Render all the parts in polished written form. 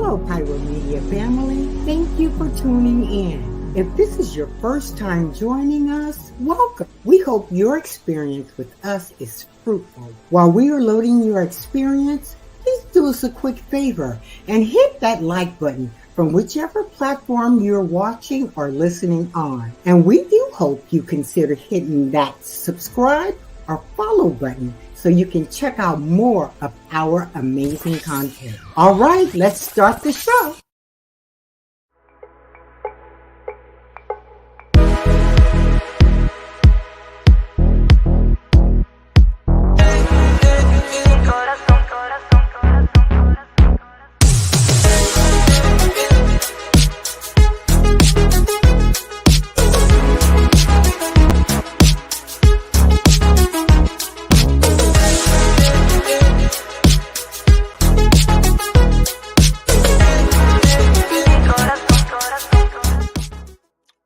Hello, Pyro Media family. Thank you for tuning in. If this is your first time joining us, welcome. We hope your experience with us is fruitful. While we are loading your experience, please do us a quick favor and hit that like button from whichever platform you're watching or listening on. And we do hope you consider hitting that subscribe or follow button so you can check out more of our amazing content. All right, let's start the show.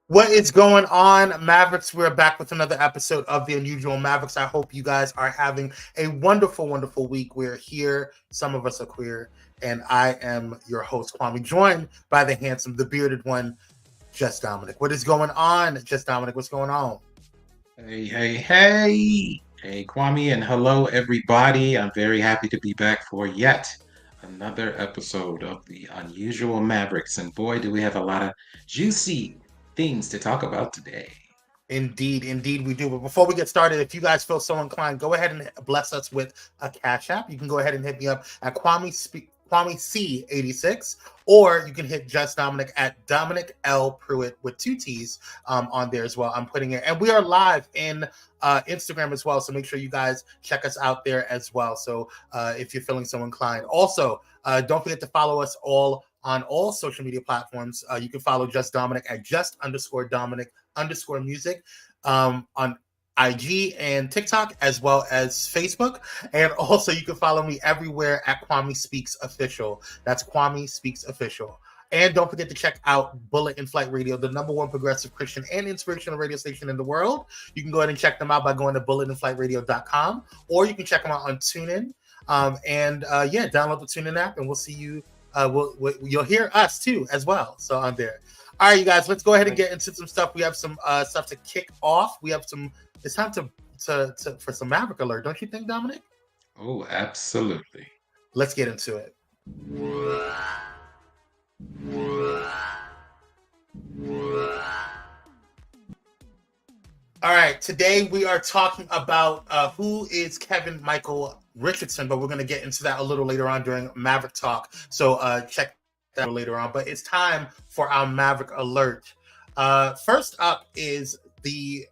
What is going on, Mavericks? We're back with another episode of The Unusual Mavericks. I hope you guys are having a wonderful, wonderful week. We're here. Some of us are queer, and I am your host, Kwame, joined by the handsome, the bearded one, Just Dominic. What is going on, Just Dominic? What's going on? Hey, Kwame, and hello, everybody. I'm very happy to be back for yet another episode of The Unusual Mavericks. And boy, do we have a lot of juicy things to talk about today. Indeed we do. But before we get started, if you guys feel so inclined, go ahead and bless us with a Cash App. You can go ahead and hit me up at Kwame C86, or you can hit Just Dominic at Dominic L Pruitt with 2 T's on there as well. I'm putting it, and we are live in Instagram as well, so make sure you guys check us out there as well. So if you're feeling so inclined, also don't forget to follow us all on all social media platforms. You can follow Just Dominic at just_Dominic_music on IG and TikTok, as well as Facebook. And also you can follow me everywhere at Kwame Speaks Official. That's Kwame Speaks Official. And don't forget to check out Bullet in Flight Radio, the #1 progressive Christian and inspirational radio station in the world. You can go ahead and check them out by going to bulletinflightradio.com, or you can check them out on TuneIn. Download the TuneIn app, and we'll see you. You'll hear us too as well. So on there. All right, you guys, let's go ahead and get into some stuff. We have some stuff to kick off. We have some. It's time to for some Maverick alert, don't you think, Dominic? Oh, absolutely. Let's get into it. All right, today we are talking about who is Kevin Michael Richardson, but we're going to get into that a little later on during Maverick Talk. So check that later on. But it's time for our Maverick Alert. First up is the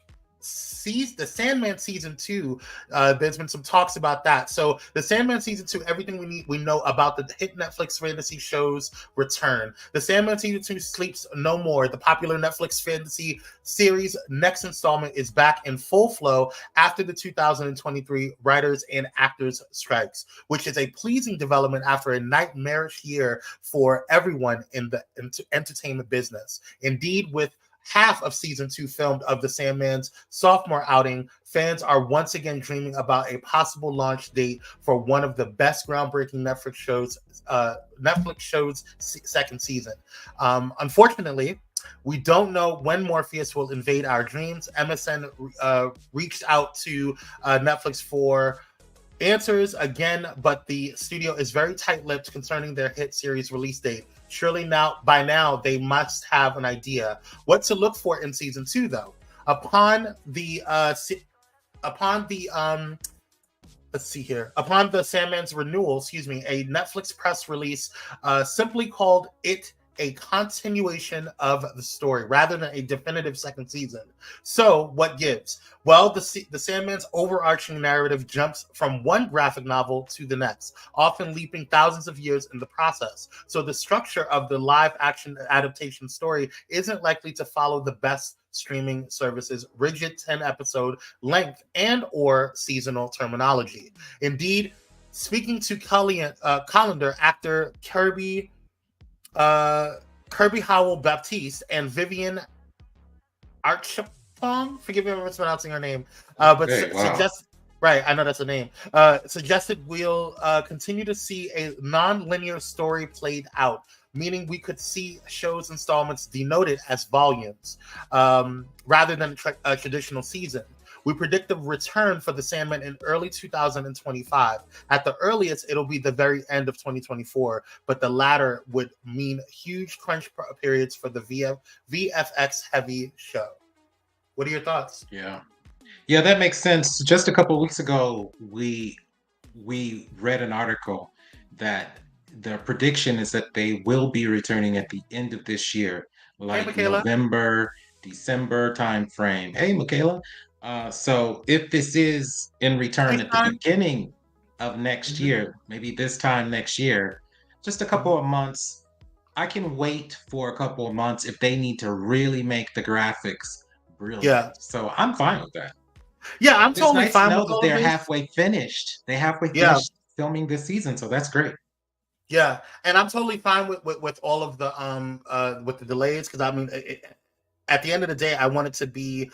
Sandman season 2. There's been some talks about that. So the Sandman season 2, everything we know about the hit Netflix fantasy show's return. The Sandman season 2 sleeps no more. The popular Netflix fantasy series next installment is back in full flow after the 2023 writers and actors strikes, which is a pleasing development after a nightmarish year for everyone in the entertainment business. Indeed, with half of season 2 filmed of the Sandman's sophomore outing, fans are once again dreaming about a possible launch date for one of the best groundbreaking Netflix show's second season. Unfortunately, we don't know when Morpheus will invade our dreams. MSN reached out to Netflix for answers again, but the studio is very tight-lipped concerning their hit series release date. Surely by now they must have an idea what to look for in season 2, though. Upon the Sandman's renewal, a Netflix press release simply called it a continuation of the story rather than a definitive second season. So what gives? Well, the Sandman's overarching narrative jumps from one graphic novel to the next, often leaping thousands of years in the process. So the structure of the live action adaptation story isn't likely to follow the best streaming services' rigid 10-episode length and or seasonal terminology. Indeed, speaking to Colander actor Kirby Howell Baptiste and Vivian Archipong, forgive me if I'm mispronouncing her name, I know that's a name. Suggested we'll continue to see a non-linear story played out, meaning we could see shows installments denoted as volumes rather than a traditional season. We predict the return for the Sandman in early 2025. At the earliest, it'll be the very end of 2024, but the latter would mean huge crunch periods for the VFX heavy show. What are your thoughts? Yeah, that makes sense. Just a couple of weeks ago, we read an article that the prediction is that they will be returning at the end of this year, like November, December timeframe. Hey, Michaela. So if this is in return at the beginning of next year, maybe this time next year, just a couple of months, I can wait for a couple of months if they need to really make the graphics brilliant. Yeah. So I'm fine with that. Yeah, I'm totally nice fine to know with that they're halfway finished. They halfway finished filming this season, so that's great. Yeah, and I'm totally fine with all of the with the delays, because I mean, at the end of the day, I want it to be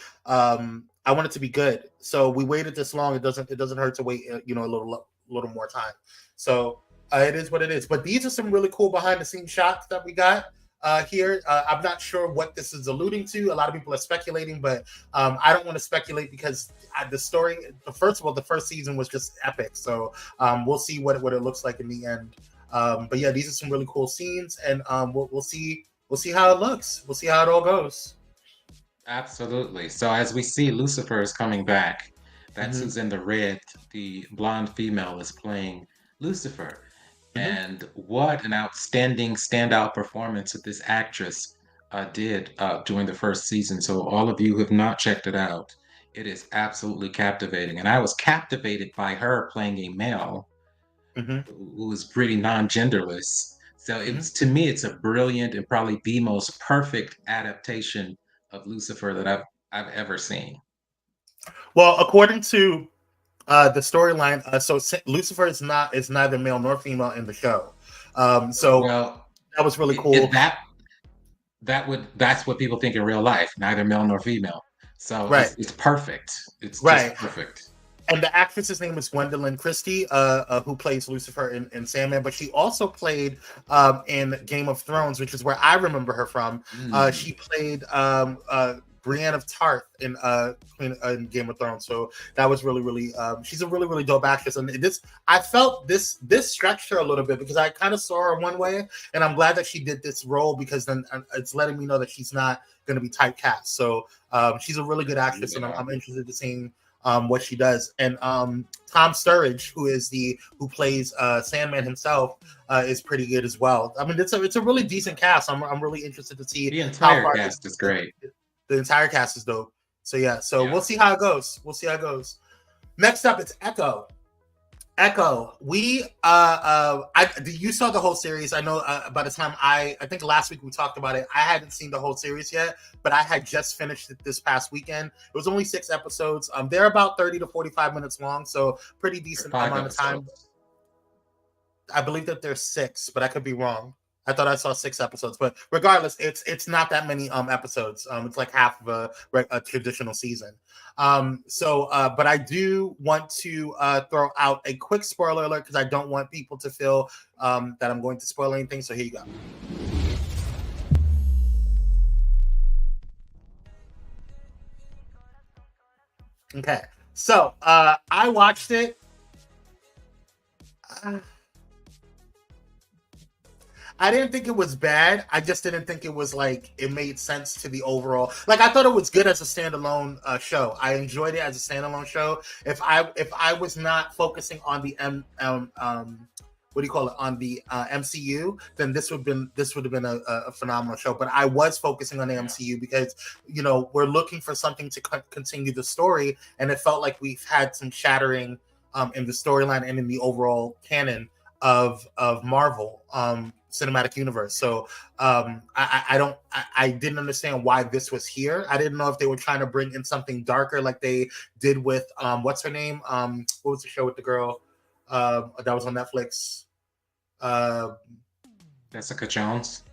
good. So we waited this long. It doesn't hurt to wait, a little more time. So it is what it is. But these are some really cool behind the scenes shots that we got here. I'm not sure what this is alluding to. A lot of people are speculating, but I don't want to speculate because the story, first of all, the first season was just epic. So we'll see what it looks like in the end. But yeah, these are some really cool scenes, and we'll see how it looks. We'll see how it all goes. Absolutely. So as we see, Lucifer is coming back. That's who's in the red. The blonde female is playing Lucifer. And what an outstanding standout performance that this actress did during the first season. So all of you who have not checked it out, it is absolutely captivating. And I was captivated by her playing a male who was pretty non-genderless. So to me, it's a brilliant and probably the most perfect adaptation of Lucifer that I've ever seen. Well, according to the storyline, so Lucifer is neither male nor female in the show. That was really cool. That's what people think in real life, neither male nor female. So it's perfect. It's just perfect. And the actress's name is Gwendolyn Christie, who plays Lucifer in Sandman, but she also played in Game of Thrones, which is where I remember her from. She played Brienne of Tarth in Game of Thrones, so that was really, really. She's a really, really dope actress, and I felt this stretched her a little bit because I kind of saw her one way, and I'm glad that she did this role because then it's letting me know that she's not going to be typecast. So she's a really good actress, and I'm interested in seeing what she does. And Tom Sturridge, who plays Sandman himself, is pretty good as well. I mean, it's a really decent cast. I'm really interested to see the entire cast is great. The entire cast is dope. So we'll see how it goes. Next up, it's Echo. We you saw the whole series. I know by the time I think last week we talked about it. I hadn't seen the whole series yet, but I had just finished it this past weekend. It was only 6 episodes. They're about 30 to 45 minutes long, so pretty decent amount of time. I believe that there's 6, but I could be wrong. I thought I saw 6 episodes, but regardless, it's not that many episodes. It's like half of a traditional season. But I do want to throw out a quick spoiler alert because I don't want people to feel that I'm going to spoil anything. So here you go. Okay, so I watched it. I didn't think it was bad. I just didn't think it was like it made sense to the overall. Like I thought it was good as a standalone show. I enjoyed it as a standalone show. If I was not focusing on the MCU, then this would have been a phenomenal show. But I was focusing on the MCU because we're looking for something to continue the story, and it felt like we've had some shattering in the storyline and in the overall canon of Marvel cinematic universe. So I didn't understand why this was here. I didn't know if they were trying to bring in something darker like they did with what's her name? What was the show with the girl that was on Netflix? Jessica Jones.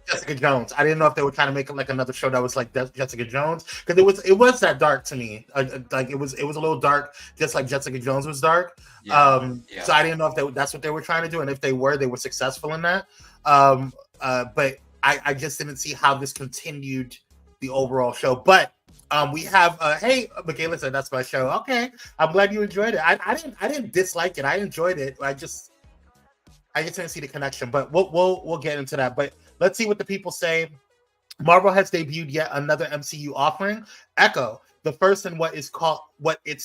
I didn't know if they were trying to make it like another show that was like Jessica Jones, because it was that dark to me. Like it was a little dark, just like Jessica Jones was dark. So I didn't know if that's what they were trying to do, and if they were successful in that. but I just didn't see how this continued the overall show. But we have hey, Michaela said that's my show. Okay, I'm glad you enjoyed it. I didn't dislike it. I enjoyed it. I just didn't see the connection. But we'll get into that. But let's see what the people say. Marvel has debuted yet another MCU offering, Echo, the first in what it's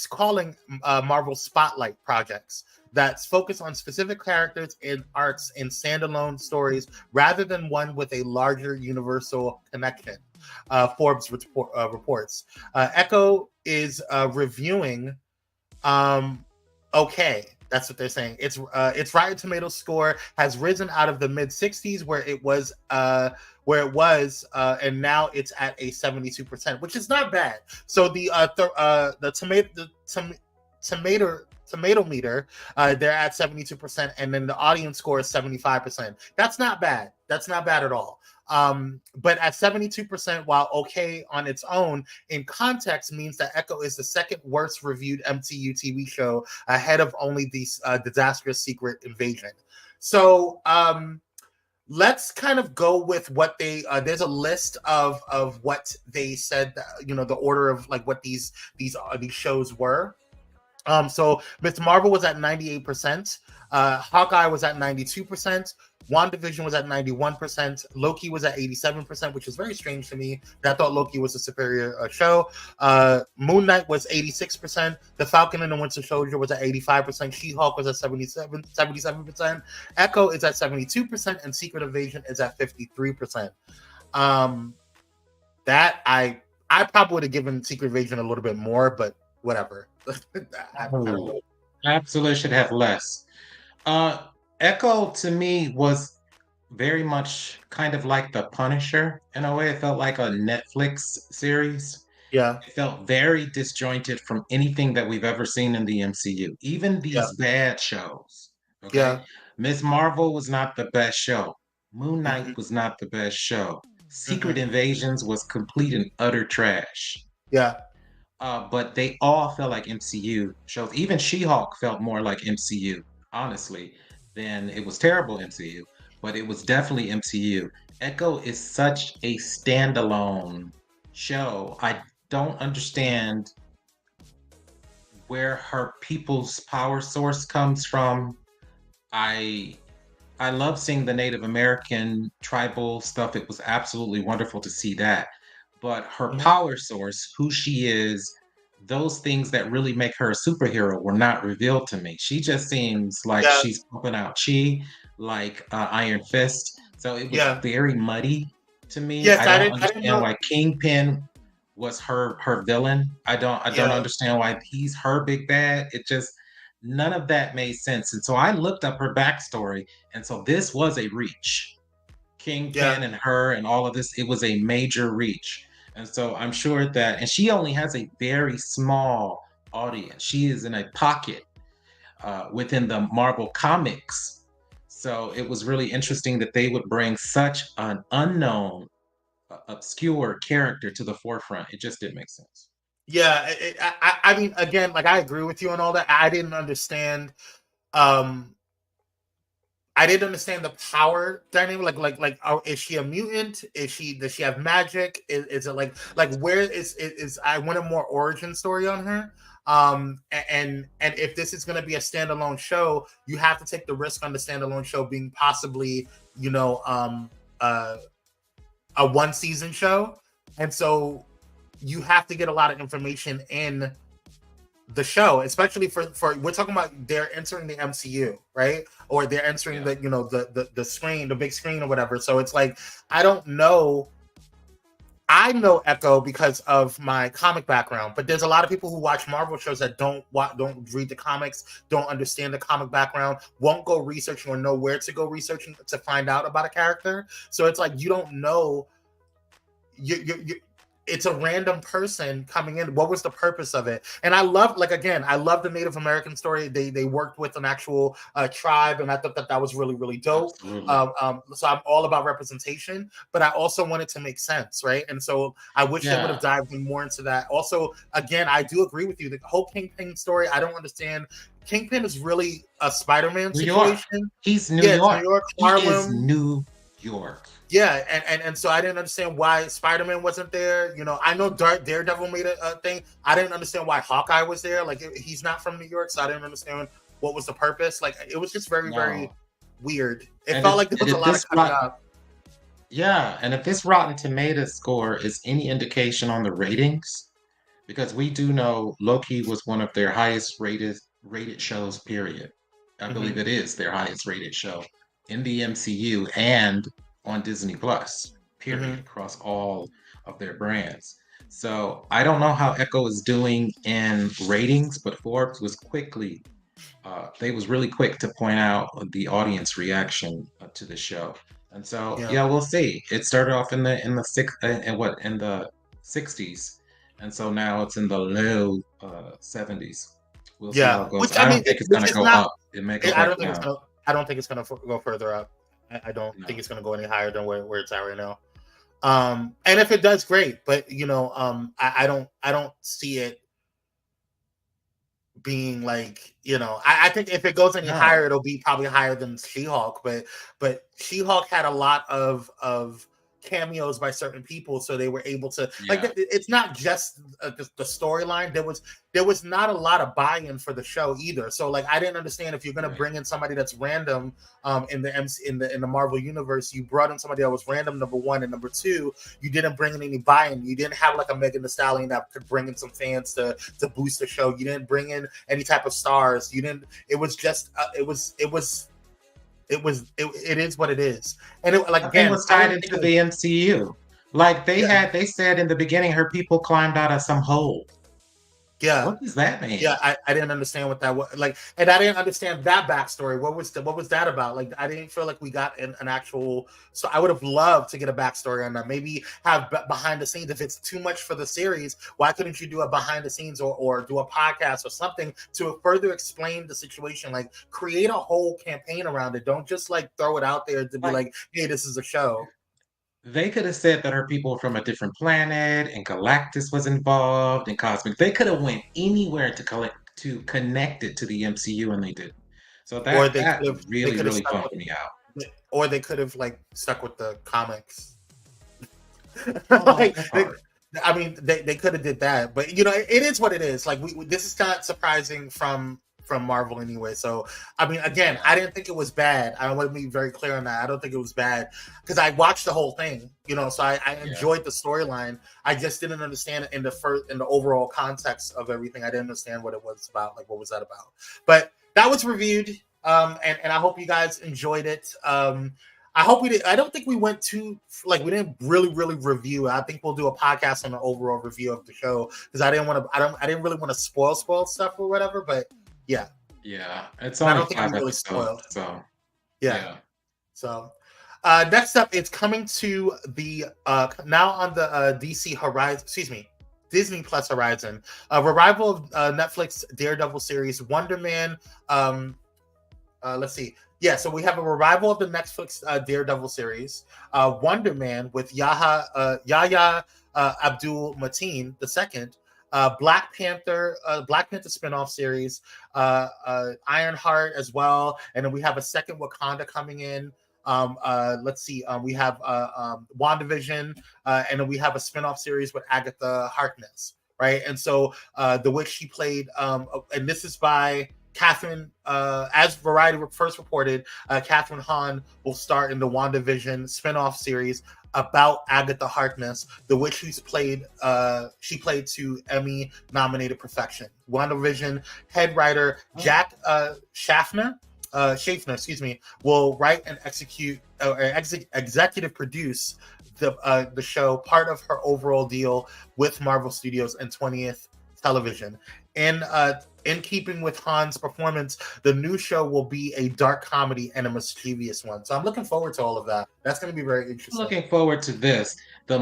calling Marvel Spotlight projects that's focused on specific characters and arcs in standalone stories rather than one with a larger universal connection. Forbes reports. Echo is reviewing. Okay, that's what they're saying. Its Rotten Tomatoes score has risen out of the mid 60s where it was, and now it's at a 72%, which is not bad. So the tomato meter, they're at 72%, and then the audience score is 75%. That's not bad. That's not bad at all. But at 72%, while okay on its own, in context means that Echo is the second worst reviewed MCU TV show ahead of only the disastrous Secret Invasion. So let's kind of go with what they there's a list of what they said, the order of like what these shows were. So Ms. Marvel was at 98%, Hawkeye was at 92%, WandaVision was at 91%, Loki was at 87%, which is very strange to me. I thought Loki was a superior show. Moon Knight was 86%, The Falcon and the Winter Soldier was at 85%, She-Hulk was at 77%, Echo is at 72%, and Secret Invasion is at 53%. That I probably would have given Secret Invasion a little bit more, but whatever. I don't know. Absolutely should have less. Echo to me was very much kind of like The Punisher in a way. It felt like a Netflix series. Yeah. It felt very disjointed from anything that we've ever seen in the MCU, even these bad shows. Okay. Yeah. Ms. Marvel was not the best show. Moon Knight was not the best show. Secret Invasions was complete and utter trash. Yeah. But they all felt like MCU shows. Even She-Hulk felt more like MCU, honestly, than it was terrible MCU, but it was definitely MCU. Echo is such a standalone show. I don't understand where her people's power source comes from. I love seeing the Native American tribal stuff. It was absolutely wonderful to see that. But her power source, who she is, those things that really make her a superhero were not revealed to me. She just seems like she's pumping out chi, like Iron Fist. So it was very muddy to me. Yes, I don't understand why Kingpin was her villain. I don't understand why he's her big bad. It just, none of that made sense. And so I looked up her backstory, and so this was a reach. Kingpin and her and all of this, it was a major reach. And so I'm sure that, and she only has a very small audience. She is in a pocket within the Marvel comics. So it was really interesting that they would bring such an unknown, obscure character to the forefront. It just didn't make sense. Yeah, I mean, again, like I agree with you on all that. I didn't understand. I didn't understand the power dynamic. Like, is she a mutant? Does she have magic? Is it like where is I want a more origin story on her. And if this is going to be a standalone show, you have to take the risk on the standalone show being possibly, a one season show. And so you have to get a lot of information in the show, especially for we're talking about they're entering the MCU, right? Or they're entering the screen, the big screen or whatever. So it's like, I don't know. I know Echo because of my comic background, but there's a lot of people who watch Marvel shows that don't read the comics, don't understand the comic background, won't go researching or know where to go researching to find out about a character. So it's like, you don't know. It's a random person coming in. What was the purpose of it? And I love the Native American story. They worked with an actual tribe, and I thought that was really, really dope. So I'm all about representation, but I also want it to make sense, right? And so I wish they would have dived more into that. Also, again, I do agree with you. The whole Kingpin story, I don't understand. Kingpin is really a Spider-Man situation. He's New York. New York, Harlem. He is New York. Yeah, and so I didn't understand why Spider-Man wasn't there. You know, I know Daredevil made a thing. I didn't understand why Hawkeye was there. Like, he's not from New York, so I didn't understand what was the purpose. Like, it was just very, very No. weird. It And felt like there was a if lot of cutting up. yeah, and if this Rotten Tomatoes score is any indication on the ratings, because we do know Loki was one of their highest rated shows, period. I Hmm. believe it is their highest rated show in the MCU and on Disney Plus, period, Hmm. across all of their brands. So I don't know how Echo is doing in ratings, but Forbes was they was really quick to point out the audience reaction to the show. And so, Yeah. yeah, we'll see. It started off in the six in what in the 60s, and so now it's in the low 70s. We'll see how Yeah, it goes. which I I mean, don't think it's which gonna is go not. up. It may go I back don't think it's down. gonna. I don't think it's gonna go further up. I don't think No. it's gonna go any higher than where it's at right now. And if it does, great. But you know, I don't see it being like, you know, I think if it goes any higher, No. it'll be probably higher than She-Hulk. But She-Hulk had a lot of cameos by certain people, so they were able to like. Yeah. It's not just the storyline. There was not a lot of buy-in for the show either. So like, I didn't understand if you're gonna Right. bring in somebody that's random in the MC, in the Marvel universe. You brought in somebody that was random, number one, and number two, you didn't bring in any buy-in. You didn't have like a Megan Thee Stallion that could bring in some fans to boost the show. You didn't bring in any type of stars. You didn't. It was just. It is what it is. And like Nothing again, was I tied didn't think into it was. the MCU. Like Yeah, they said in the beginning, her people climbed out of some hole. yeah. What does that mean? Yeah, I didn't understand what that was like, and I didn't understand that backstory. What was that about? Like, I didn't feel like we got an actual. So I would have loved to get a backstory on that. Maybe have behind the scenes. If it's too much for the series, why couldn't you do a behind the scenes or do a podcast or something to further explain the situation? Like, create a whole campaign around it. Don't just like throw it out there to be Like like, hey, this is a show. they could have said that her people were from a different planet and Galactus was involved and Cosmic. They could have went anywhere to connect it to the MCU and they didn't. So Or that they really, could have really stuck with, bummed me out. or they could have like stuck with the comics. Oh, like that part. I mean, they could have did that, but you know, it is what it is. Like, this is not surprising from Marvel anyway. So I mean, again, Yeah. I didn't think it was bad. I want to be very clear on that. I don't think it was bad because I watched the whole thing. You know, so I Yeah. enjoyed the storyline. I just didn't understand it in the overall context of everything. I didn't understand what it was about. Like, what was that about? But that was reviewed, and I hope you guys enjoyed it. I hope we did. I don't think we went too like we didn't really review. I think we'll do a podcast on the overall review of the show because I didn't want to. I didn't really want to spoil stuff or whatever. But yeah, Yeah. It's and I only don't think we 5 really episodes. spoiled. So Yeah. yeah. So next up, it's coming to the now on the DC Horizon. Excuse me. Disney Plus Horizon, a revival of Netflix Daredevil series Wonder Man. Let's see. Yeah, so we have a revival of the Netflix Daredevil series, Wonder Man with Yahya Abdul Mateen the second, Black Panther spinoff series, Ironheart as well, and then we have a second Wakanda coming in. Let's see. We have WandaVision, and then we have a spinoff series with Agatha Harkness, right? And so the witch she played, and this is by Catherine, as Variety first reported, Catherine Hahn will start in the WandaVision spinoff series about Agatha Harkness, the witch she played to Emmy-nominated Perfection. WandaVision head writer Jack Schaffner, excuse me, will write and executive produce the show, part of her overall deal with Marvel Studios and 20th Television. In keeping with Han's performance, the new show will be a dark comedy and a mischievous one. So I'm looking forward to all of that. That's going to be very interesting. Looking forward to this. The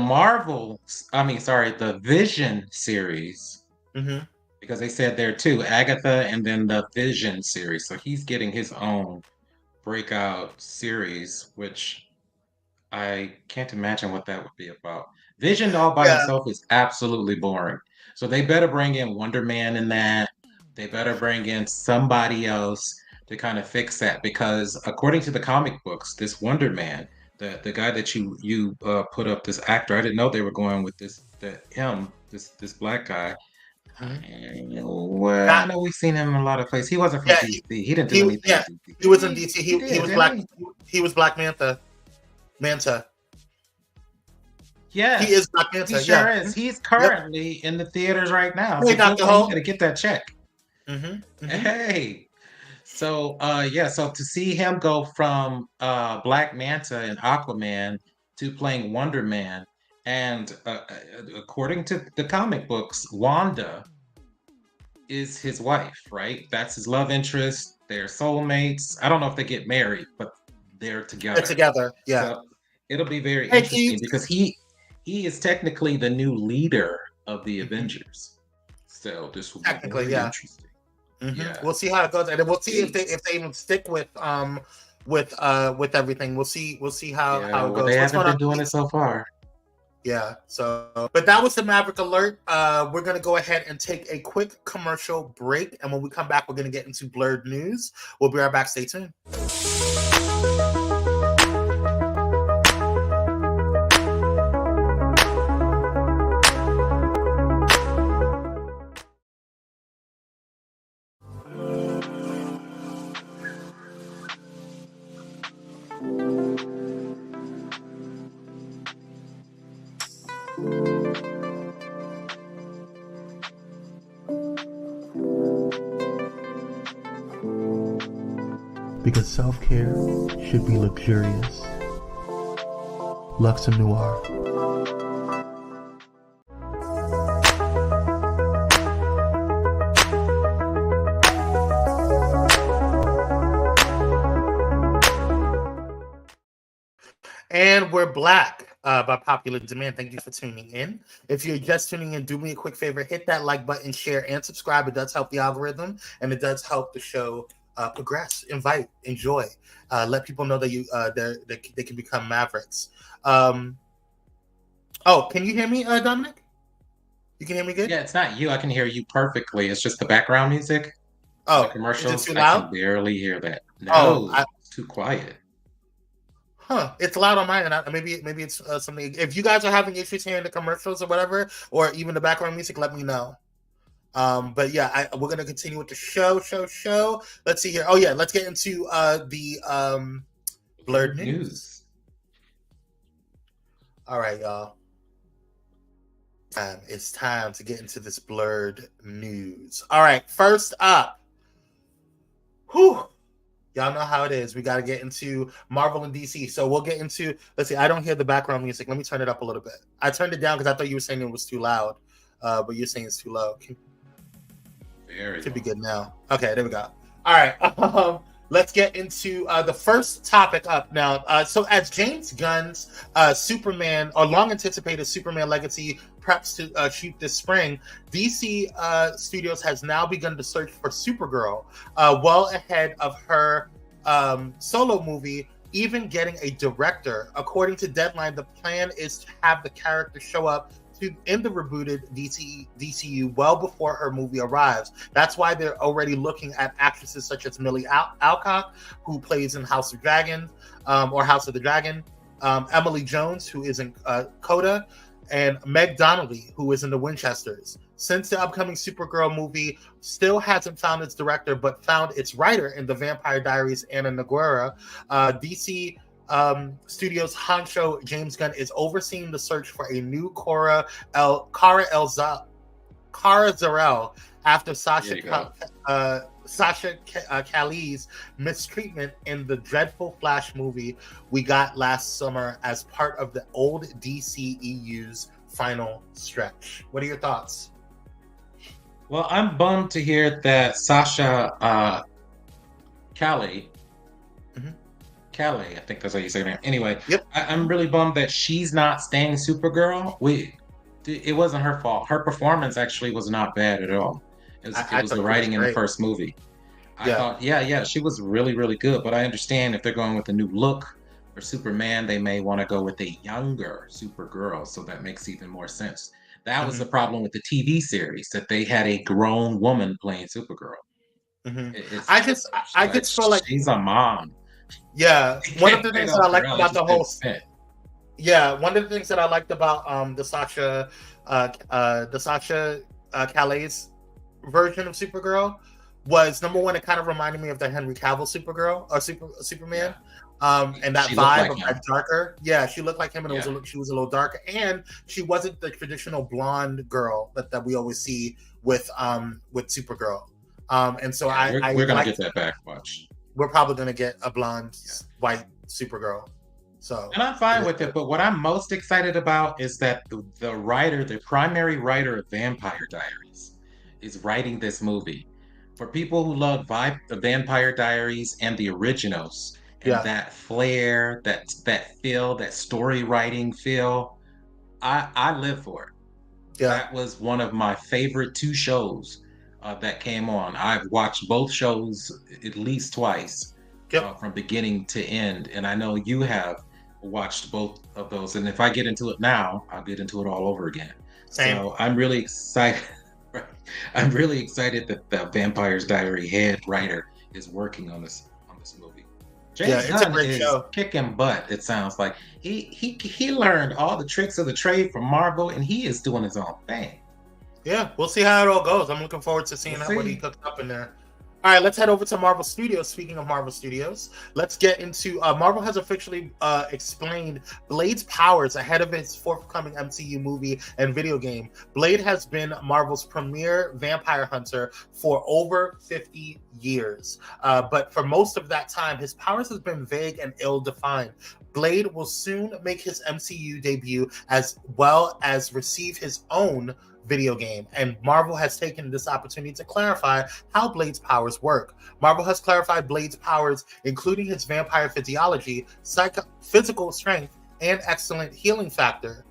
Vision series, Mm-hmm. because they said there too, Agatha and then the Vision series. So he's getting his own breakout series, which I can't imagine what that would be about. Vision all by Yeah, himself is absolutely boring. So they better bring in Wonder Man in that. They better bring in somebody else to kind of fix that because according to the comic books, this Wonder Man the guy that you put up, this actor. I didn't know they were going with this black guy. Well, I Not, know we've seen him in a lot of places. He wasn't from yeah, DC. He didn't do anything yeah, in DC. he was in DC. He He did, was didn't Black. he? He was Black Manta. Manta. He Yes, is Black he Manta. sure Yeah. is. He's Yep. currently in the theaters right now. Hey, So good Doctor for him. You Ho. gotta get that check. Mm-hmm. Hey. So yeah, so to see him go from Black Manta and Aquaman to playing Wonder Man, and according to the comic books, Wanda is his wife, right? That's his love interest. They're soulmates. I don't know if they get married, but they're They're together. together. Yeah. So it'll be very Hey, interesting Keith. because he is technically the new leader of the Mm-hmm. Avengers. So this will be Technically, very yeah. interesting. Mm-hmm. Yeah. We'll see how it goes, and then we'll see if Jeez. they even stick with everything. We'll see how Yeah, it well, goes. they What's haven't going on, been doing Keith? it so far. Yeah. So, but that was the Maverick alert. We're gonna go ahead and take a quick commercial break, and when we come back, we're gonna get into blurred news. We'll be right back. Stay tuned. Because self-care should be luxurious. Luxe Noir. And we're black by popular demand. Thank you for tuning in. If you're just tuning in, do me a quick favor, hit that like button, share, and subscribe. It does help the algorithm, and it does help the show progress, invite, enjoy. Let people know that they can become Mavericks. Oh, can you hear me, Dominic? You can hear me good? Yeah, it's not you. I can hear you perfectly. It's just the background music, the Oh, is it commercials. too I can loud? barely hear that. Oh, No, it's too quiet. It's loud on my end. Maybe it's something. If you guys are having issues hearing the commercials or whatever, or even the background music, let me know. But yeah, we're gonna continue with the show. Let's see here. Oh yeah, let's get into the blurred news. All right, y'all. It's time to get into this blurred news. All right, first up. Whew. Y'all know how it is. We got to get into Marvel and DC. So we'll get into, let's see, I don't hear the background music. Let me turn it up a little bit. I turned it down because I thought you were saying it was too loud, but you're saying it's too low. Should be good now. Okay, there we go. All right. Let's get into the first topic up now. So as James Gunn's Superman, or long-anticipated Superman Legacy preps to shoot this spring, DC Studios has now begun to search for Supergirl, well ahead of her solo movie even getting a director. According to Deadline, the plan is to have the character show up in the rebooted DCU well before her movie arrives. That's why they're already looking at actresses such as Millie Alcock, who plays in House of Dragon, or House of the Dragon, Emily Jones, who is in Coda, and Meg Donnelly, who is in The Winchesters. Since the upcoming Supergirl movie still hasn't found its director, but found its writer in The Vampire Diaries, Anna Noguera, DC Studios honcho James Gunn is overseeing the search for a new Kara Zor-El after Sasha Calli's mistreatment in the dreadful Flash movie we got last summer as part of the old DCEU's final stretch. What are your thoughts? Well, I'm bummed to hear that Sasha Callie, I think that's how you say her name. Anyway, yep. I'm really bummed that she's not staying Supergirl. It wasn't her fault. Her performance actually was not bad at all. It was the writing in the first movie. I thought, she was really, really good. But I understand if they're going with a new look for Superman, they may want to go with a younger Supergirl. So that makes even more sense. That was the problem with the TV series, that they had a grown woman playing Supergirl. I just feel like she's a mom. Yeah, He one of the can't things pay that I off liked girl, about just the whole didn't fit. one of the things that I liked about the Sasha Calais version of Supergirl was, number one, it kind of reminded me of the Henry Cavill Supergirl or Superman. And that She looked vibe like of him. that darker. Yeah, she looked like him, and Yeah. she was a little darker, and she wasn't the traditional blonde girl that we always see with Supergirl. And so Yeah, I we're gonna like, get that back. Watch. we're probably gonna get a blonde white Supergirl. So, And I'm fine with it, but what I'm most excited about is that the writer, the primary writer of Vampire Diaries, is writing this movie. For people who love the Vampire Diaries and the originals, and Yeah. that flair, that feel, that story writing feel, I live for it. Yeah. That was one of my favorite two shows that came on. I've watched both shows at least twice, from beginning to end, and I know you have watched both of those. And if I get into it now, I'll get into it all over again. Same. So I'm really excited. I'm really excited that the Vampire's Diary head writer is working on this movie. James it's a Gunn great is show. kicking butt. It sounds like he learned all the tricks of the trade from Marvel, and he is doing his own thing. Yeah, we'll see how it all goes. I'm looking forward to seeing what he cooks up in there. All right, let's head over to Marvel Studios. Speaking of Marvel Studios, let's get into Marvel has officially explained Blade's powers ahead of its forthcoming MCU movie and video game. Blade has been Marvel's premier vampire hunter for over 50 years. But for most of that time, his powers have been vague and ill-defined. Blade will soon make his MCU debut as well as receive his own video game, and Marvel has taken this opportunity to clarify how Blade's powers work. Marvel has clarified Blade's powers, including his vampire physiology, physical strength, and excellent healing factor.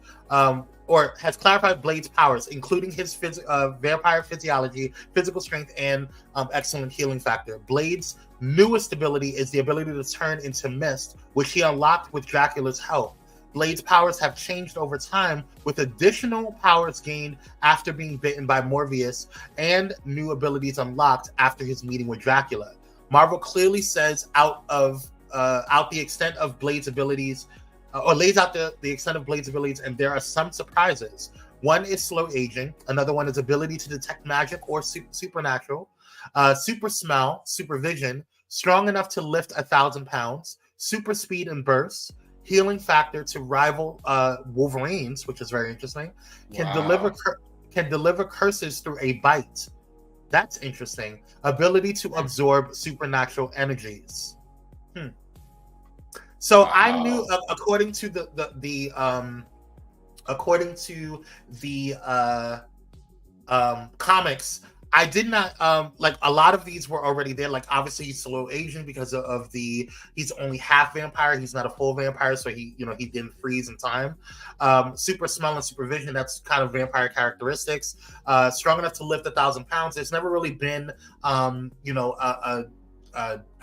Or has clarified Blade's powers, including his vampire physiology, physical strength, and excellent healing factor. Blade's newest ability is the ability to turn into mist, which he unlocked with Dracula's help. Blade's powers have changed over time, with additional powers gained after being bitten by Morbius and new abilities unlocked after his meeting with Dracula. Marvel clearly says out the extent of Blade's abilities, or lays out the extent of Blade's abilities, and there are some surprises. One is slow aging. Another one is ability to detect magic or supernatural. Super smell, supervision, strong enough to lift 1,000 pounds, super speed and burst, healing factor to rival Wolverines, which is very interesting. Can deliver curses through a bite. That's interesting. Ability to absorb supernatural energies. So I knew, according to the comics, I did not like a lot of these were already there. Like obviously he's slow Asian because of he's only half vampire. He's not a full vampire, so he didn't freeze in time. Super smell and supervision, that's kind of vampire characteristics. Strong enough to lift 1,000 pounds. There's never really been a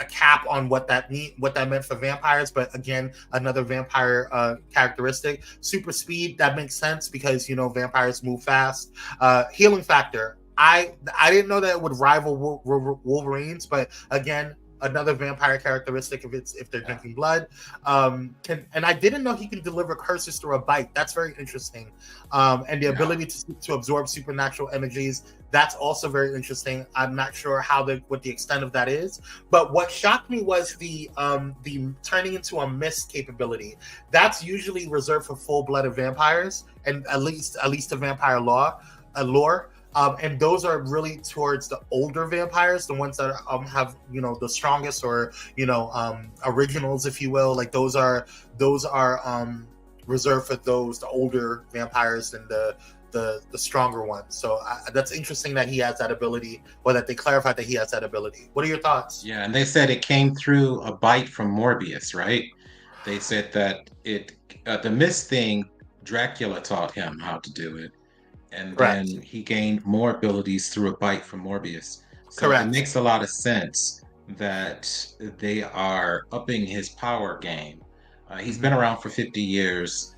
cap on what that meant for vampires, but again, another vampire characteristic. Super speed, that makes sense because vampires move fast. Healing factor, I didn't know that it would rival Wolverines, but again, another vampire characteristic if they're drinking blood. And I didn't know he can deliver curses through a bite. That's very interesting. And the ability to absorb supernatural energies, that's also very interesting. I'm not sure what the extent of that is, but what shocked me was the turning into a mist capability. That's usually reserved for full-blooded vampires, and at least the vampire lore. And those are really towards the older vampires, the ones that have the strongest or originals, if you will. Like those are reserved for the older vampires and the stronger ones. So that's interesting that he has that ability, or that they clarified that he has that ability. What are your thoughts? Yeah, and they said it came through a bite from Morbius, right? They said that the mist thing, Dracula taught him how to do it. And then he gained more abilities through a bite from Morbius. So it makes a lot of sense that they are upping his power game. He's been around for 50 years.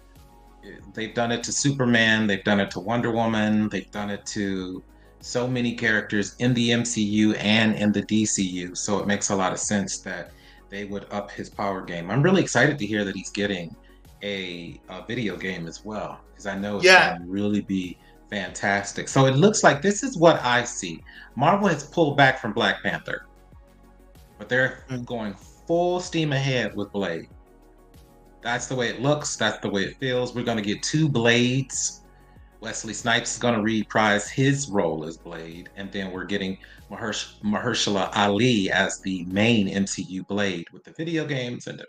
They've done it to Superman. They've done it to Wonder Woman. They've done it to so many characters in the MCU and in the DCU. So it makes a lot of sense that they would up his power game. I'm really excited to hear that he's getting a video game as well, because I know it's going to really be fantastic. So it looks like this is what I see. Marvel has pulled back from Black Panther, but they're going full steam ahead with Blade. That's the way it looks. That's the way it feels. We're going to get 2 Blades. Wesley Snipes is going to reprise his role as Blade, and then we're getting Mahershala Ali as the main MCU Blade with the video games and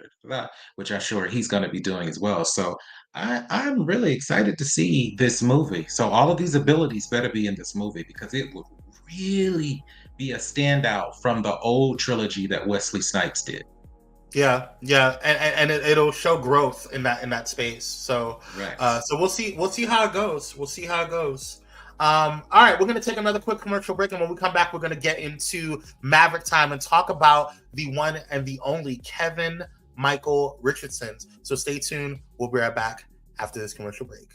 which I'm sure he's going to be doing as well. So I'm really excited to see this movie. So all of these abilities better be in this movie, because it would really be a standout from the old trilogy that Wesley Snipes did. Yeah, and it'll show growth in that space. So, so we'll see how it goes. All right, we're gonna take another quick commercial break, and when we come back, we're gonna get into Maverick time and talk about the one and the only Kevin Michael Richardson. So stay tuned. We'll be right back after this commercial break.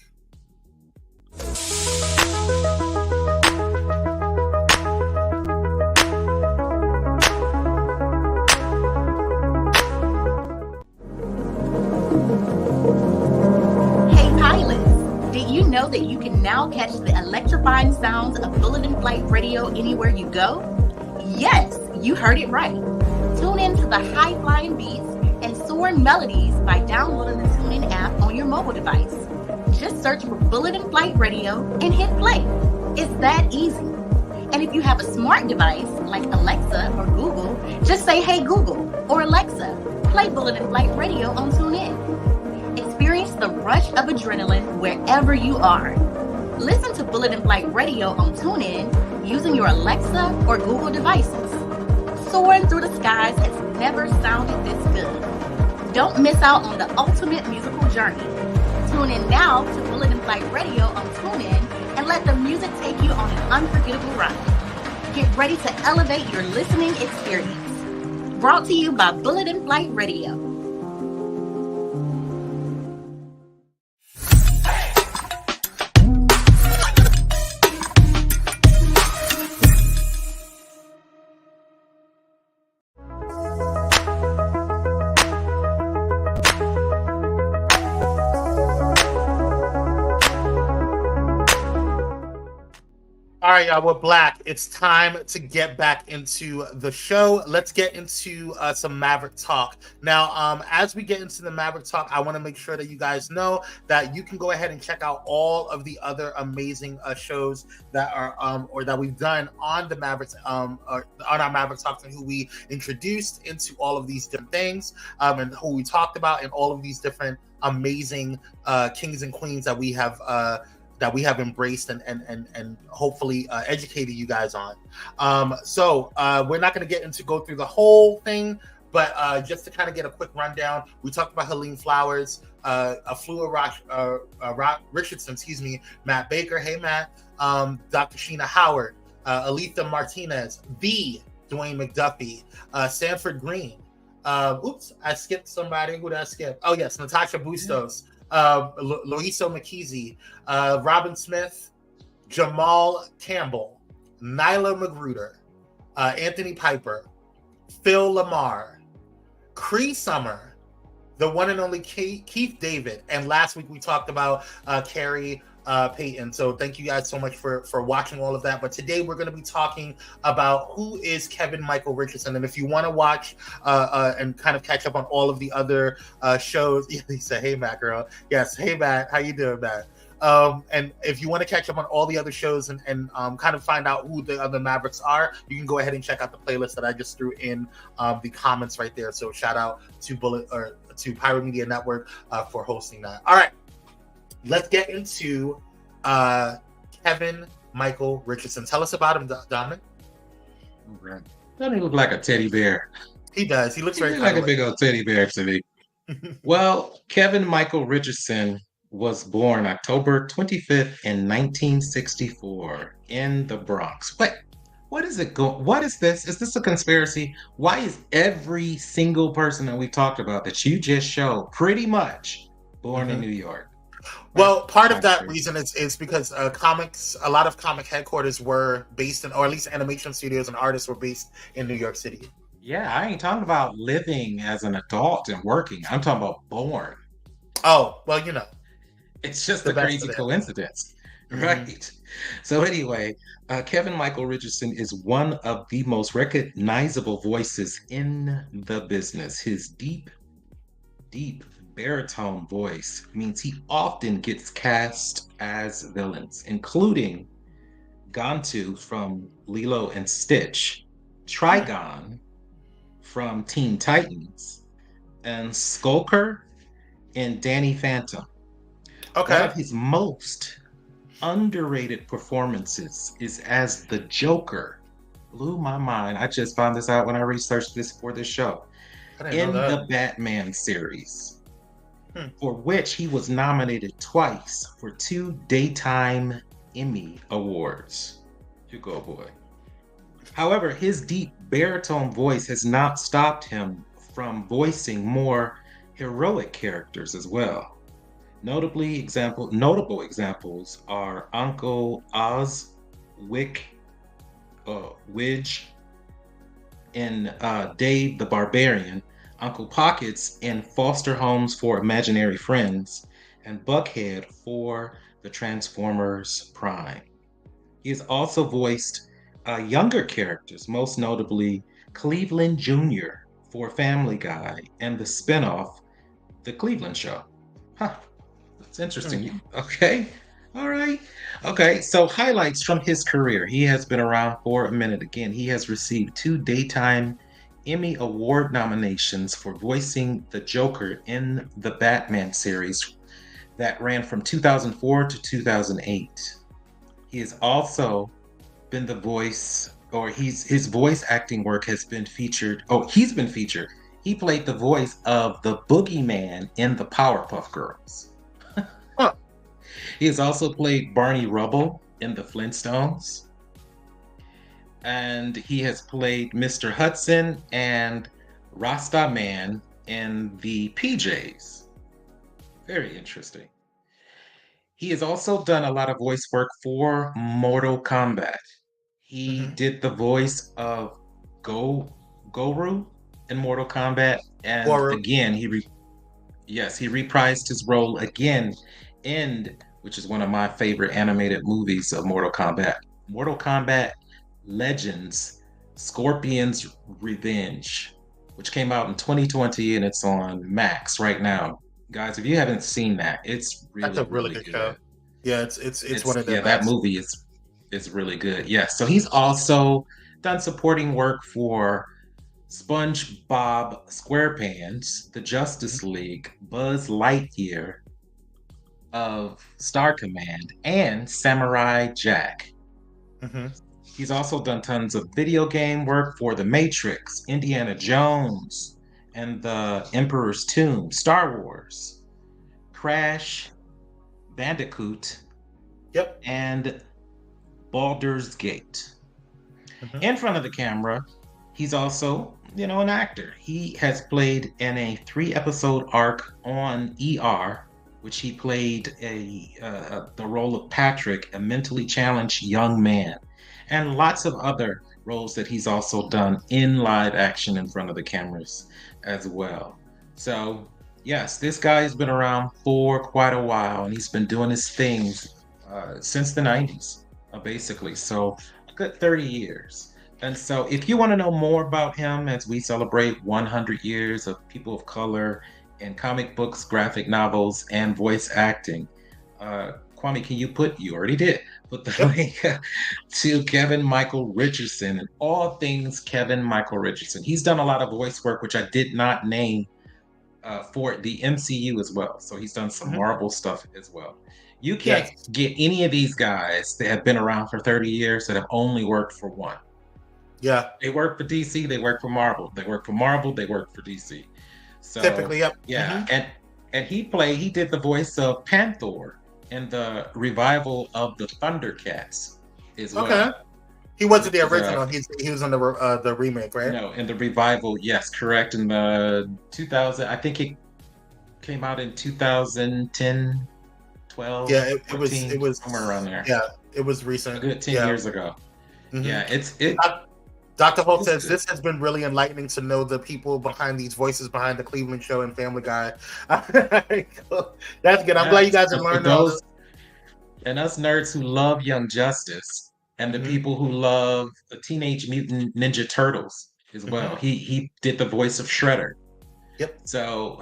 Did you know that you can now catch the electrifying sounds of Bullet and Flight Radio anywhere you go? Yes, you heard it right. Tune in to the high-flying beats and soaring melodies by downloading the TuneIn app on your mobile device. Just search for Bullet and Flight Radio and hit play. It's that easy. And if you have a smart device like Alexa or Google, just say, "Hey Google," or "Alexa, play Bullet and Flight Radio on TuneIn." Experience the rush of adrenaline wherever you are. Listen to Bullet and Flight Radio on TuneIn using your Alexa or Google devices. Soaring through the skies has never sounded this good. Don't miss out on the ultimate musical journey. Tune in now to Bullet and Flight Radio on TuneIn and let the music take you on an unforgettable ride. Get ready to elevate your listening experience. Brought to you by Bullet and Flight Radio. All right, y'all, we're back. It's time to get back into the show. Let's get into some Maverick talk. Now, as we get into the Maverick talk, I want to make sure that you guys know that you can go ahead and check out all of the other amazing shows that are or that we've done on the Mavericks, or on our Maverick talks, and who we introduced into all of these different things, and who we talked about, and all of these different amazing kings and queens that we have embraced and hopefully educated you guys on. So we're not going to go through the whole thing, but just to kind of get a quick rundown, we talked about Helene Flowers, Aflua Richardson, Matt Baker, hey Matt, Dr. Sheena Howard, Aletha Martinez, the Dwayne McDuffie, Sanford Green. Oops, I skipped somebody. Who did I skip? Oh yes, Natasha Bustos. Loiso McKeezy, Robin Smith, Jamal Campbell, Nyla Magruder, Anthony Piper, Phil Lamar, Cree Summer, the one and only Keith David, and last week we talked about Carrie Payton. So thank you guys so much for watching all of that. But today we're going to be talking about who is Kevin Michael Richardson. And if you want to watch and kind of catch up on all of the other shows, he said, "Hey Matt, girl." Yes, hey Matt, how you doing, Matt? And if you want to catch up on all the other shows and kind of find out who the other Mavericks are, you can go ahead and check out the playlist that I just threw in the comments right there. So shout out to Pyro Media Network for hosting that. All right. Let's get into Kevin Michael Richardson. Tell us about him, Dominic. Doesn't he look like a teddy bear? He does. He looks very like a big old teddy bear to me. Well, Kevin Michael Richardson was born October 25th in 1964 in the Bronx. What is it? What is this? Is this a conspiracy? Why is every single person that we talked about that you just showed pretty much born in New York? Well, part of that reason is because a lot of comic headquarters were based in, or at least animation studios and artists were based in New York City. Yeah, I ain't talking about living as an adult and working. I'm talking about born. Oh, well, you know, It's just the a best crazy of them. coincidence, Mhm. right? So anyway, Kevin Michael Richardson is one of the most recognizable voices in the business. His deep baritone voice means he often gets cast as villains, including Gantu from Lilo and Stitch, Hmm. Trigon from Teen Titans, and Skulker in Danny Phantom. One Okay. of his most underrated performances is as the Joker. Blew my mind. I just found this out when I researched this for this show. I didn't know In that. the Batman series, Hmm. for which he was nominated twice for 2 Daytime Emmy Awards. You go, boy. However, his deep baritone voice has not stopped him from voicing more heroic characters as well. Notable examples are Uncle Oz, Widge in Dave the Barbarian, Uncle Pockets in Foster Homes for Imaginary Friends, and Buckhead for the Transformers Prime. He has also voiced younger characters, most notably Cleveland Jr. for Family Guy and the spinoff, The Cleveland Show. Huh, that's Hmm. interesting. Okay, all right. Okay, so highlights from his career. He has been around for a minute. Again, he has received 2 Daytime Emmy Award nominations for voicing the Joker in the Batman series that ran from 2004 to 2008. He has also been the voice, or his voice acting work has been featured. Oh, he's been featured. He played the voice of the Boogeyman in the Powerpuff Girls. Huh. He has also played Barney Rubble in the Flintstones. And he has played Mr. Hudson and Rasta Man in the PJs. Very interesting. He has also done a lot of voice work for Mortal Kombat. He Hmm. did the voice of Goru in Mortal Kombat, and Or again, he reprised his role again in, which is one of my favorite animated movies of Mortal Kombat, Mortal Kombat Legends: Scorpion's Revenge, which came out in 2020 and it's on Max right now. Guys, if you haven't seen that, it's that's a really, really really good show. good. Yeah, it's one It's of their yeah, that best. movie is really good. Yeah. So he's also done supporting work for SpongeBob SquarePants, the Justice League, Buzz Lightyear of Star Command, and Samurai Jack. Hmm. He's also done tons of video game work for The Matrix, Indiana Jones, and The Emperor's Tomb, Star Wars, Crash, Bandicoot, Yep. and Baldur's Gate. Hmm. In front of the camera, he's also, an actor. He has played in a 3 episode arc on ER, which he played the role of Patrick, a mentally challenged young man, and lots of other roles that he's also done in live action in front of the cameras as well. So, yes, this guy has been around for quite a while, and he's been doing his thing since the 90s, basically. So, a good 30 years. And so, if you want to know more about him as we celebrate 100 years of people of color in comic books, graphic novels, and voice acting, Kwame, you already did, put the Yep. link to Kevin Michael Richardson and all things Kevin Michael Richardson. He's done a lot of voice work, which I did not name for the MCU as well. So he's done some Hmm. Marvel stuff as well. You can't Yes. get any of these guys that have been around for 30 years that have only worked for one. Yeah. They work for DC, they work for Marvel. They work for Marvel, they work for DC. So Typically, yep. yeah, Hmm. and he did the voice of Panther in the revival of the Thundercats as Okay. well. He wasn't Which the is original. He was on the remake, right? no, in the revival, yes, correct. In the 2000, I think it came out in 2010, 12, Yeah. it was somewhere around there. Yeah. It was A recent. good 10 Yeah. years ago. Hmm. Yeah, Dr. Holt says this has been really enlightening to know the people behind these voices behind the Cleveland Show and Family Guy. That's good. I'm glad you guys are learning all this. And us nerds who love Young Justice and the people who love the Teenage Mutant Ninja Turtles as well. He did the voice of Shredder. Yep. So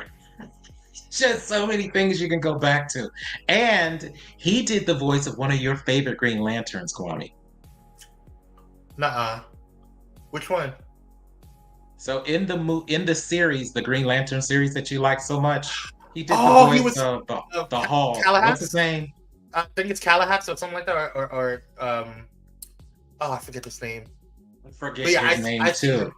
just so many things you can go back to. And he did the voice of one of your favorite Green Lanterns, Kwame. Nuh-uh. Which one? So in the series, the Green Lantern series that you like so much, he did the voice of the Hall. What's his name? I think it's Callahan or something like that, or I forget his name. I forget his name too.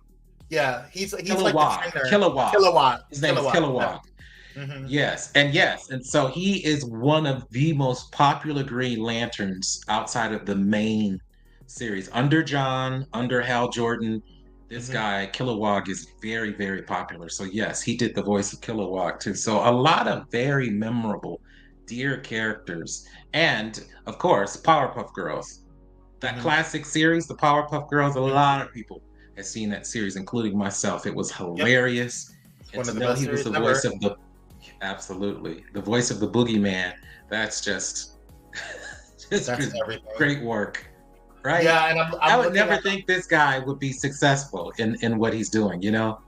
Yeah, he's Kilowatt. like the trainer. Kilowatt. His name is Kilowatt. Yeah. Mm-hmm. Yes, and so he is one of the most popular Green Lanterns outside of the main series. Under John, under Hal Jordan, this guy Kilowatt is very, very popular. So yes, he did the voice of Kilowatt too. So a lot of very memorable, dear characters, and of course, Powerpuff Girls. That classic series, the Powerpuff Girls. A lot of people have seen that series, including myself. It was hilarious. One of the best series ever. Voice of the the voice of the Boogeyman. That's just great work. Right? Yeah, and I would never think this guy would be successful in what he's doing, you know?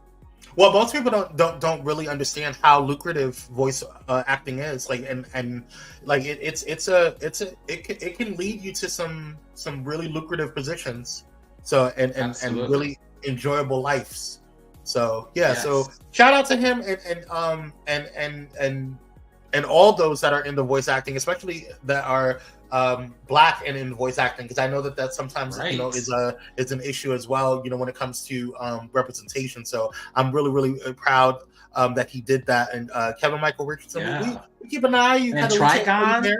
Well, most people don't really understand how lucrative voice acting is. Like, and like it can lead you to some really lucrative positions. So and really enjoyable lives. So yeah, yes. So shout out to him and all those that are in the voice acting, especially that are Black and in voice acting, because I know that sometimes is an issue as well, when it comes to representation. So I'm really proud that he did that. And Kevin Michael Richardson, we keep an eye. And Trigon,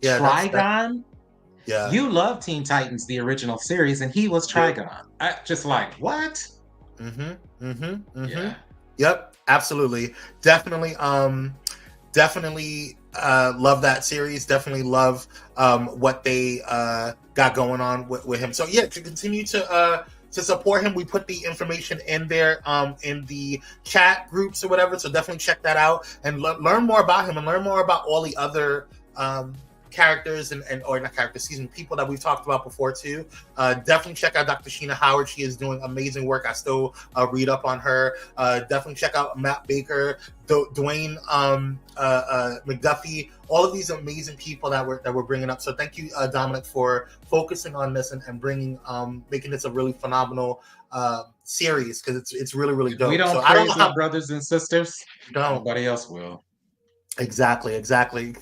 Trigon. Yeah, you love Teen Titans, the original series, and he was Trigon. I just like what? Yeah. Yep, absolutely, definitely love that series. Definitely love what they got going on with him. So yeah, to continue to support him, we put the information in there in the chat groups or whatever. So definitely check that out and learn more about him and learn more about all the other characters or not characters, people that we've talked about before too. Definitely check out Dr. Sheena Howard. She is doing amazing work. I still read up on her. Definitely check out Matt Baker, Dwayne McDuffie, all of these amazing people that we're bringing up. So thank you, Dominic, for focusing on this and bringing making this a really phenomenal series, because it's really dope. We don't praise our brothers and sisters. Nobody else will. Exactly.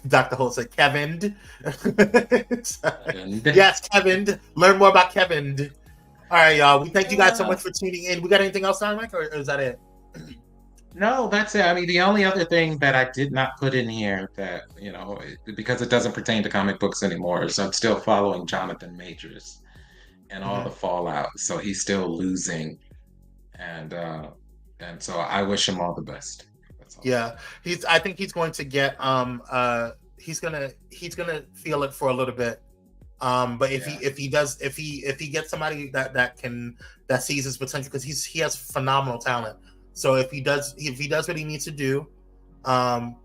Dr. Holt said Kevin. Yes, Kevin. Learn more about Kevin. All right, y'all. We thank you guys so much for tuning in. We got anything else, Dominic, or is that it? No, that's it. I mean, the only other thing that I did not put in here that, because it doesn't pertain to comic books anymore, is I'm still following Jonathan Majors and all the fallout. So he's still losing. And so I wish him all the best. Yeah, I think he's going to get he's gonna feel it for a little bit. But if he gets somebody that sees his potential, because he has phenomenal talent. So if he does what he needs to do,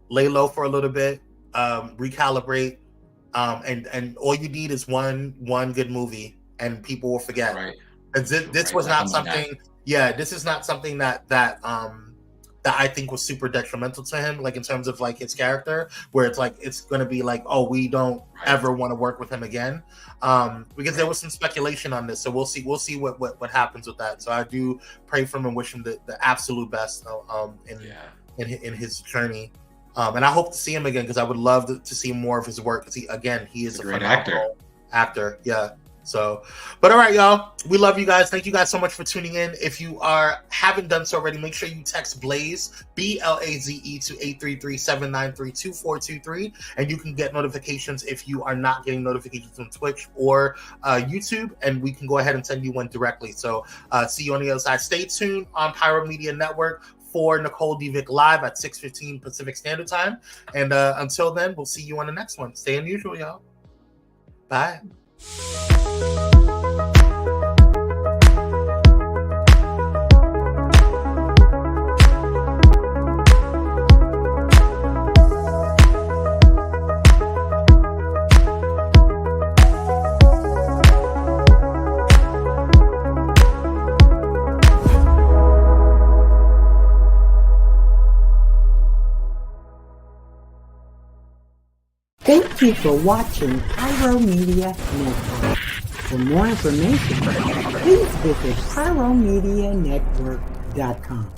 lay low for a little bit, recalibrate, and all you need is one good movie, and people will forget. Right. This was not something. Yeah, this is not something that I think was super detrimental to him, like in terms of like his character, where it's like it's going to be like, oh, we don't ever want to work with him again, because there was some speculation on this. So we'll see what happens with that. So I do pray for him and wish him the absolute best in his journey, and I hope to see him again, because I would love to see more of his work, because he is a great actor. Yeah. So, but all right, y'all. We love you guys. Thank you guys so much for tuning in. If you haven't done so already, make sure you text Blaze, BLAZE, to 833-793-2423, and you can get notifications if you are not getting notifications on Twitch or YouTube, and we can go ahead and send you one directly. So, see you on the other side. Stay tuned on Pyro Media Network for Nicole Divic live at 6:15 Pacific Standard Time. And until then, we'll see you on the next one. Stay unusual, y'all. Bye. Thank you for watching Pyro Media Network. For more information, please visit pyromedianetwork.com.